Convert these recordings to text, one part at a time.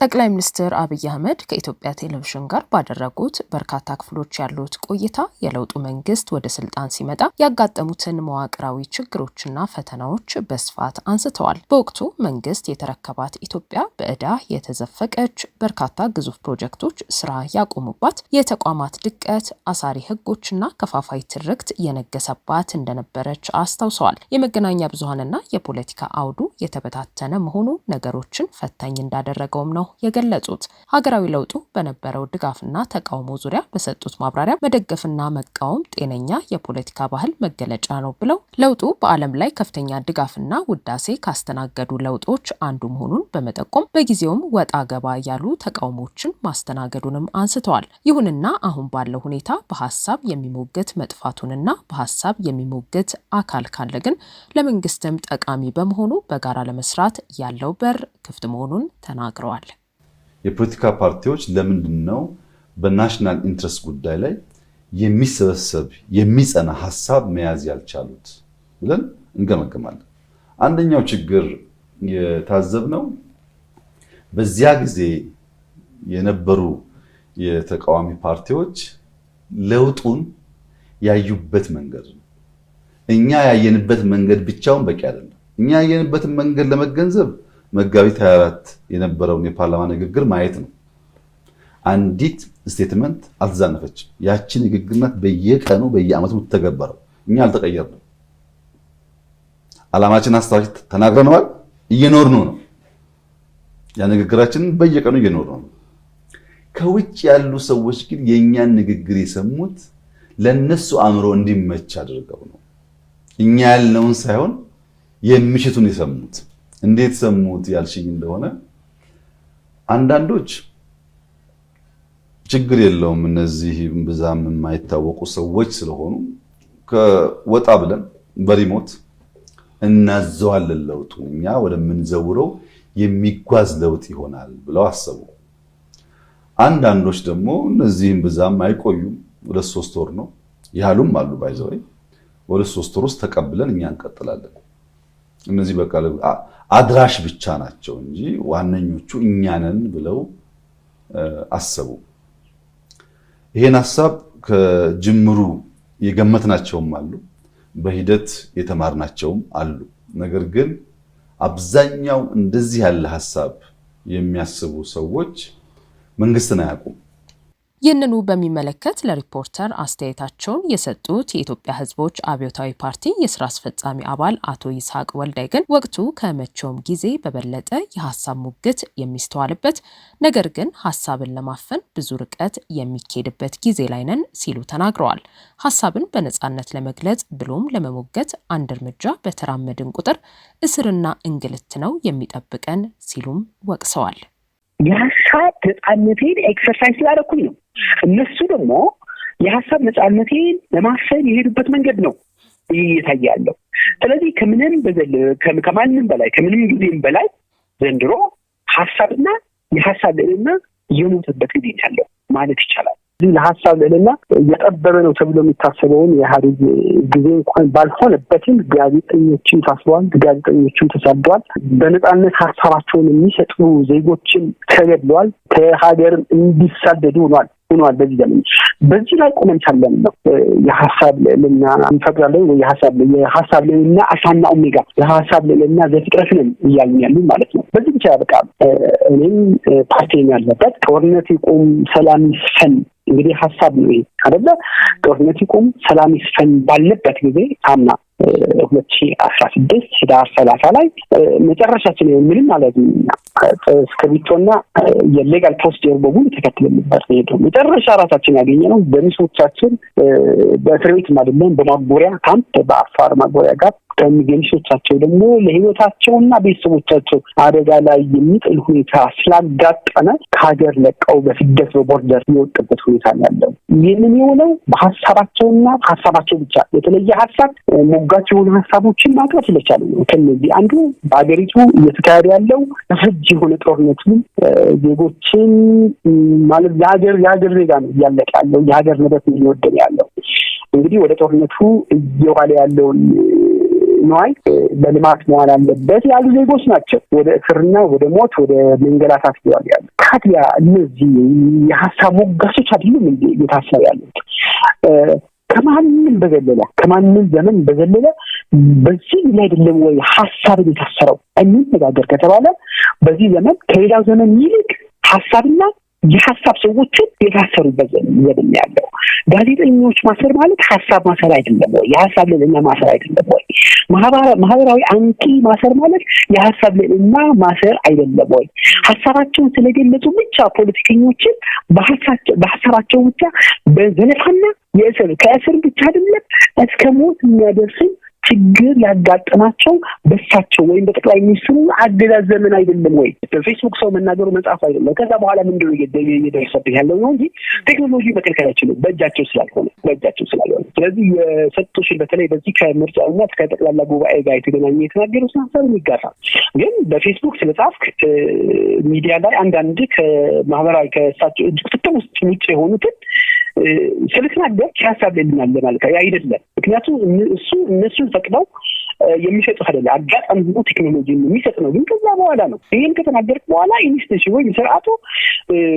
ጠቅላይ ሚኒስትር አብይ አህመድ ከኢትዮጵያ ቴሌቪዥን ጋር ባደረጉት በርካታ ክፍሎች ያሉት ቆይታ የለውጡ መንግስት ወደ ስልጣን ሲመጣ ያጋጠሙትን መዋቅራዊ ችግሮችና ፈተናዎች በስፋት አንስተዋል። በወቅቱ መንግስት የተረከባት ኢትዮጵያ በዕዳ የተዘፈቀች፣ በርካታ ግዙፍ ፕሮጀክቶች ስራ ያቆሙባት፣ የተቋማት ድቀት፣ አሳሪ ህጎችና ከፋፋይ ትርክት የነገሰባት እንደነበረች አስታውሰዋል። የመገናኛ ብዙሃንና የፖለቲካ አውዱ የተበታተነ መሆኑ ነገሮችን ፈታኝ እንዳደረገውም ነው የገለጹት። ሀገራዊ ለውጡ በነበረው ድጋፍና ተቃውሞ ዙሪያ በሰጡት ማብራሪያ መደገፍና መቃወም ጤነኛ የፖለቲካ ባህል መገለጫ ነው ብለው ለውጡ በዓለም ላይ ከፍተኛ ድጋፍና ውዳሴ ካስተናገዱ ለውጦች አንዱ መሆኑን በመጠቆም በጊዜውም ወጣ ገባ ያሉ ተቃውሞችን ማስተናገዱንም አንስተዋል። ይሁንና አሁን ባለው ሁኔታ በሐሳብ የሚሞግት መጥፋቱንና በሐሳብ የሚሞግት አካል ካለ ግን ለመንግስትም ጠቃሚ በመሆኑ በጋራ ለመስራት ያለው በር ክፍት መሆኑን ተናግረዋል። የፖለቲካ ፓርቲዎች ለምንድነው በናሽናል ኢንትረስት ጉዳይ ላይ የሚሰበሰብ የሚጸና ሐሳብ መያዝ ያልቻሉት ብለን እንገመገማለን። አንደኛው ችግር የታዘብነው በዚያ ጊዜ የነበሩ የተቃዋሚ ፓርቲዎች ለውጡን ያዩበት መንገድ ነው። እኛ ያየንበት መንገድ ብቻውን በቂ አይደለም። እኛ ያየንበትን መንገድ ለመገንዘብ መጋቢት 24 የነበረውን የፓርላማ ንግግር ማየት ነው። አንዲት ስቴትመንት አልተዛነፈችም። ያቺ ንግግርናት በየቀኑ በየዓመቱ ተገበረው። እኛ አልተቀየርንም። ዓላማችን አስተዋጭ ተናግረናል፣ እየኖርነው ነው። ያ ንግግራችን በየቀኑ እየኖርነው ነው። ከውጭ ያሉ ሰዎች ግን የኛን ንግግር የሰሙት ለነሱ አእምሮ እንዲመች አድርገው ነው። እኛ ያልነውን ሳይሆን የሚሽቱን የሰሙት። እንዴት ሰሙት ያልሽኝ እንደሆነ አንዳንዶች ችግር የለውም እነዚህ ብዛም የማይታወቁ ሰዎች ስለሆኑ ከወጣ ብለን በሪሞት እናዘዋለን ለውጡን እኛ ወደምንዘውረው የሚጓዝ ለውጥ ይሆናል ብለው አሰቡ። አንዳንዶች ደግሞ እነዚህም ብዛም አይቆዩም፣ ወደ 3 ወር ነው ያሉም አሉ። ባይዘው ወደ 3 ወር ውስጥ ተቀብለን እኛ እንቀጥላለን። እነዚህ በቃ አድራሽ ብቻ ናቸው እንጂ ዋነኞቹ እኛ ነን ብለው አሰቡ። ይሄን ሐሳብ ከጅምሩ የገመትናቸውም አሉ፣ በሂደት የተማርናቸውም አሉ። ነገር ግን አብዛኛው እንደዚህ ያለ ሐሳብ የሚያስቡ ሰዎች መንግስትን አያውቁም። ይህንኑ በሚመለከት ለሪፖርተር አስተያየታቸውን የሰጡት የኢትዮጵያ ሕዝቦች አብዮታዊ ፓርቲ የስራ አስፈጻሚ አባል አቶ ይስሐቅ ወልዳይ ግን ወቅቱ ከመቼውም ጊዜ በበለጠ የሐሳብ ሙግት የሚስተዋልበት፣ ነገር ግን ሐሳብን ለማፈን ብዙ ርቀት የሚኬድበት ጊዜ ላይ ነን ሲሉ ተናግረዋል። ሐሳብን በነጻነት ለመግለጽ ብሎም ለመሞገት አንድ እርምጃ በተራመድን ቁጥር እስርና እንግልት ነው የሚጠብቀን ሲሉም ወቅሰዋል። የሐሳብ ነጻነቴን ኤክሰርሳይዝ ስላደረኩኝ ነው። እነሱ ደግሞ የሐሳብ ነጻነቴን ለማፈን የሄዱበት መንገድ ነው እየታየ ያለው። ስለዚህ ከማንም በላይ ከምንም ጊዜም በላይ ዘንድሮ ሐሳብና የሐሳብ ልዕልና የሞተበት ጊዜ ያለው ማለት ይቻላል። ለሐሳብ ልዕልና እየጠበበ ነው ተብሎ የሚታሰበውን የኢህአዴግ ጊዜ እንኳን ባልሆነበትም ጋዜጠኞችን ታስረዋል፣ ጋዜጠኞችን ተሳደዋል፣ በነጻነት ሐሳባቸውን የሚሰጡ ዜጎችን ተገድለዋል፣ ከሀገር እንዲሳደዱ ሆኗል። በዚህ ላይ ቆመን ሳለን ነው የሐሳብ ልዕልና እንፈቅዳለን ወይ የሐሳብ ልዕልና አልፋና ኦሜጋ የሐሳብ ልዕልና ዘፍጥረት ነን እያልን ያሉ ማለት ነው። በዚህ ብቻ በቃ እኔም ፓርቲን ያለበት ጦርነት ይቆም ሰላም ይስፈን እንግዲህ ሐሳብ ነው አይደለ? ጦርነት ይቆም ሰላም ይስፈን ባለበት ጊዜ አምና 2016 ህዳር 30 ላይ መጨረሻችን ምንም ማለት ነው እስከቢቶና የሌጋል ፕሮሲጀር በሙሉ ተከትለን ነበር። መጨረሻ ራሳችን ያገኘነው በሚሶቻችን በእስር ቤት አይደለም በማጎሪያ ካምፕ በአፋር ማጎሪያ ጋር ከሚገኝሾቻቸው ደግሞ ለህይወታቸውና ቤተሰቦቻቸው አደጋ ላይ የሚጥል ሁኔታ ስላጋጠመ ከሀገር ለቀው በስደት በቦርደር የወጡበት ሁኔታ ያለው። ይህንን የሆነው በሐሳባቸውና ሐሳባቸው ብቻ የተለየ ሐሳብ ሞጋች የሆኑ ሐሳቦችን ማቅረብ ስለቻሉ ነው። ከነዚህ አንዱ በአገሪቱ እየተካሄደ ያለው ፍጅ የሆነ ጦርነት ዜጎችን ማለት የሀገር ዜጋ ነው እያለቀ ያለው፣ የሀገር ንብረት እየወደመ ያለው። እንግዲህ ወደ ጦርነቱ እየዋለ ያለውን ነዋይ በልማት መዋል አለበት ያሉ ዜጎች ናቸው ወደ እስርና ወደ ሞት ወደ መንገላታት ይዋል ያሉ። ታዲያ እነዚህ የሀሳብ ሞጋቾች አይደሉም እንዴ እየታሰሩ ያሉት? ከማንም ዘመን በዘለለ በዚህ ላይ አይደለም ወይ ሀሳብን የታሰረው? እንነጋገር ከተባለ በዚህ ዘመን ከሌላው ዘመን ይልቅ ሀሳብና የሀሳብ ሰዎችን የታሰሩበት ዘመን ያለው። ጋዜጠኞች ማሰር ማለት ሀሳብ ማሰር አይደለም ወይ? የሀሳብ ልዕልና ማሰር አይደለም ወይ? ማህበራዊ አንቂ ማሰር ማለት የሀሳብ ልዕልና ማሰር አይደለም ወይ? ሀሳባቸውን ስለገለጹ ብቻ ፖለቲከኞችን በሀሳባቸው ብቻ በዘለፋና ከእስር ብቻ አይደለም እስከ ሞት የሚያደርስ ችግር ያጋጠማቸው በሳቸው ወይም በጠቅላይ ሚኒስትሩ አገዛዝ ዘመን አይደለም ወይ? በፌስቡክ ሰው መናገሩ መጻፍ አይደለም። ከዛ በኋላ ምንድነው እየደረሰብህ ያለው ነው እንጂ ቴክኖሎጂ መከልከላችን ነው በእጃቸው ስላልሆነ። ስለዚህ የሰጡሽን በተለይ በዚህ ከምርጫውና ከጠቅላላ ጉባኤ ጋር የተገናኘ የተናገሩት ሀሳብ ይጋራል። ግን በፌስቡክ ስለጻፍክ ሚዲያ ላይ አንዳንድ ከማህበራዊ ከሳቸው ጥቅም ውስጥ ውጭ የሆኑትን ስለተናገር ሀሳብ ልልናል ማለት አይደለም። ምክንያቱም እነሱን ፈቅደው የሚሰጡት አይደለም። አጋጣሚ ሆኖ ቴክኖሎጂ የሚሰጥ ነው። ግን ከዛ በኋላ ነው ይሄን ከተናገርክ በኋላ ኢንስቲትዩሽን ወይ ስርዓቱ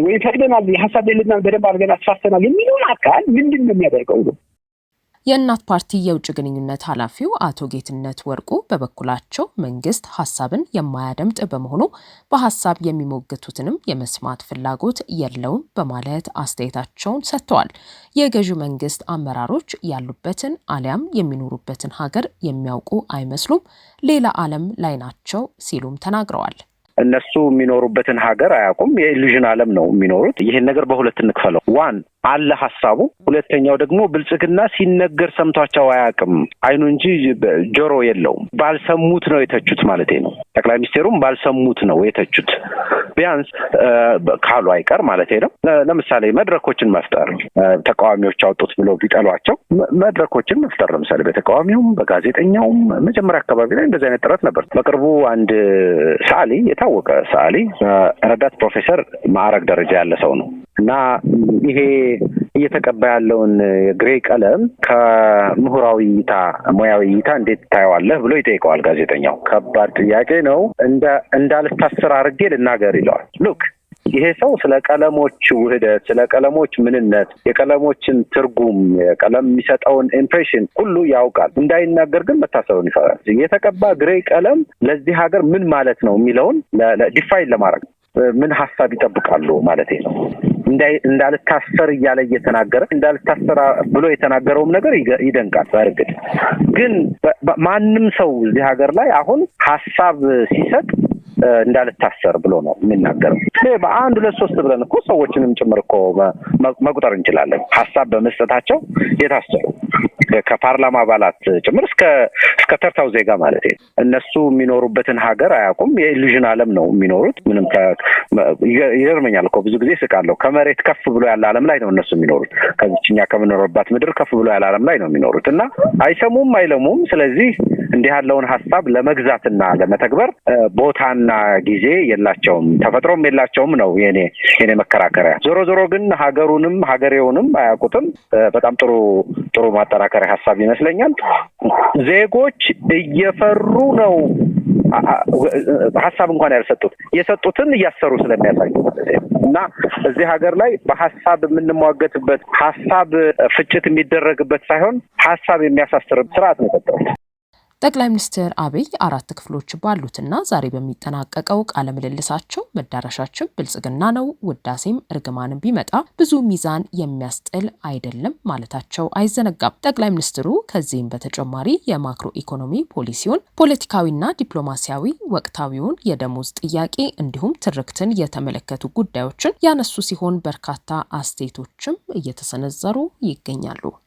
ወይ ፈቅደናል የሀሳብ ልልናል በደንብ አድርገን አስፋፍተናል የሚለውን አካል ምንድን ነው የሚያደርገው ነው? የእናት ፓርቲ የውጭ ግንኙነት ኃላፊው አቶ ጌትነት ወርቁ በበኩላቸው መንግስት ሀሳብን የማያደምጥ በመሆኑ በሀሳብ የሚሞግቱትንም የመስማት ፍላጎት የለውም በማለት አስተያየታቸውን ሰጥተዋል። የገዢው መንግስት አመራሮች ያሉበትን አሊያም የሚኖሩበትን ሀገር የሚያውቁ አይመስሉም፣ ሌላ ዓለም ላይ ናቸው ሲሉም ተናግረዋል። እነሱ የሚኖሩበትን ሀገር አያውቁም፣ የኢሉዥን ዓለም ነው የሚኖሩት። ይሄን ነገር በሁለት እንክፈለው። ዋን አለ ሀሳቡ፣ ሁለተኛው ደግሞ ብልጽግና ሲነገር ሰምቷቸው አያውቅም፣ አይኑ እንጂ ጆሮ የለውም። ባልሰሙት ነው የተቹት ማለት ነው። ጠቅላይ ሚኒስቴሩም ባልሰሙት ነው የተቹት ቢያንስ ካሉ አይቀር ማለት ነው። ለምሳሌ መድረኮችን መፍጠር፣ ተቃዋሚዎች አውጡት ብለው ቢጠሏቸው መድረኮችን መፍጠር፣ ለምሳሌ በተቃዋሚውም በጋዜጠኛውም መጀመሪያ አካባቢ ላይ እንደዚህ አይነት ጥረት ነበር። በቅርቡ አንድ ሰዓሊ የታወቀ ሰዓሊ ረዳት ፕሮፌሰር ማዕረግ ደረጃ ያለ ሰው ነው እና ይሄ እየተቀባ ያለውን ግሬ ቀለም ከምሁራዊ እይታ ሙያዊ እይታ እንዴት ታየዋለህ ብሎ ይጠይቀዋል ጋዜጠኛው። ከባድ ጥያቄ ነው። እንዳልታሰር አድርጌ ልናገር ይለዋል። ሉክ ይሄ ሰው ስለ ቀለሞች ውህደት፣ ስለ ቀለሞች ምንነት፣ የቀለሞችን ትርጉም፣ የቀለም የሚሰጠውን ኢምፕሬሽን ሁሉ ያውቃል። እንዳይናገር ግን መታሰሩን ይፈራል። የተቀባ ግሬ ቀለም ለዚህ ሀገር ምን ማለት ነው የሚለውን ዲፋይን ለማድረግ ምን ሀሳብ ይጠብቃሉ ማለት ነው። እንዳልታሰር እያለ እየተናገረ እንዳልታሰር ብሎ የተናገረውም ነገር ይደንቃል። በእርግጥ ግን ማንም ሰው እዚህ ሀገር ላይ አሁን ሀሳብ ሲሰጥ እንዳልታሰር ብሎ ነው የሚናገረው። በአንድ 2-3 ብለን እኮ ሰዎችንም ጭምር እኮ መቁጠር እንችላለን ሀሳብ በመስጠታቸው የታሰሩ ከፓርላማ አባላት ጭምር እስከ ተርታው ዜጋ ማለት ነው። እነሱ የሚኖሩበትን ሀገር አያውቁም፣ የኢሉዥን ዓለም ነው የሚኖሩት። ምንም ይገርመኛል እኮ ብዙ ጊዜ ስቃለሁ። ከመሬት ከፍ ብሎ ያለ ዓለም ላይ ነው እነሱ የሚኖሩት። ከዚህኛ ከምንኖርባት ምድር ከፍ ብሎ ያለ ዓለም ላይ ነው የሚኖሩት እና አይሰሙም፣ አይለሙም። ስለዚህ እንዲህ ያለውን ሀሳብ ለመግዛትና ለመተግበር ቦታና ጊዜ የላቸውም፣ ተፈጥሮም የላቸውም ነው የኔ መከራከሪያ። ዞሮ ግን ሀገሩንም ሀገሬውንም አያውቁትም። በጣም ጥሩ ማጠናከሪያ ሀሳብ ይመስለኛል። ዜጎች እየፈሩ ነው ሀሳብ እንኳን የሰጡትን እያሰሩ ስለሚያሳዩ ማለት ነው እና እዚህ ሀገር ላይ በሀሳብ የምንሟገትበት ሀሳብ ፍጭት የሚደረግበት ሳይሆን ሀሳብ የሚያሳስር ስርዓት ነው የፈጠሩት። ጠቅላይ ሚኒስትር አብይ 4 ክፍሎች ባሉትና ዛሬ በሚጠናቀቀው ቃለ ምልልሳቸው መዳረሻችን ብልጽግና ነው፣ ውዳሴም እርግማንም ቢመጣ ብዙ ሚዛን የሚያስጥል አይደለም ማለታቸው አይዘነጋም። ጠቅላይ ሚኒስትሩ ከዚህም በተጨማሪ የማክሮ ኢኮኖሚ ፖሊሲውን፣ ፖለቲካዊና ዲፕሎማሲያዊ ወቅታዊውን የደሞዝ ጥያቄ እንዲሁም ትርክትን የተመለከቱ ጉዳዮችን ያነሱ ሲሆን በርካታ አስተያየቶችም እየተሰነዘሩ ይገኛሉ።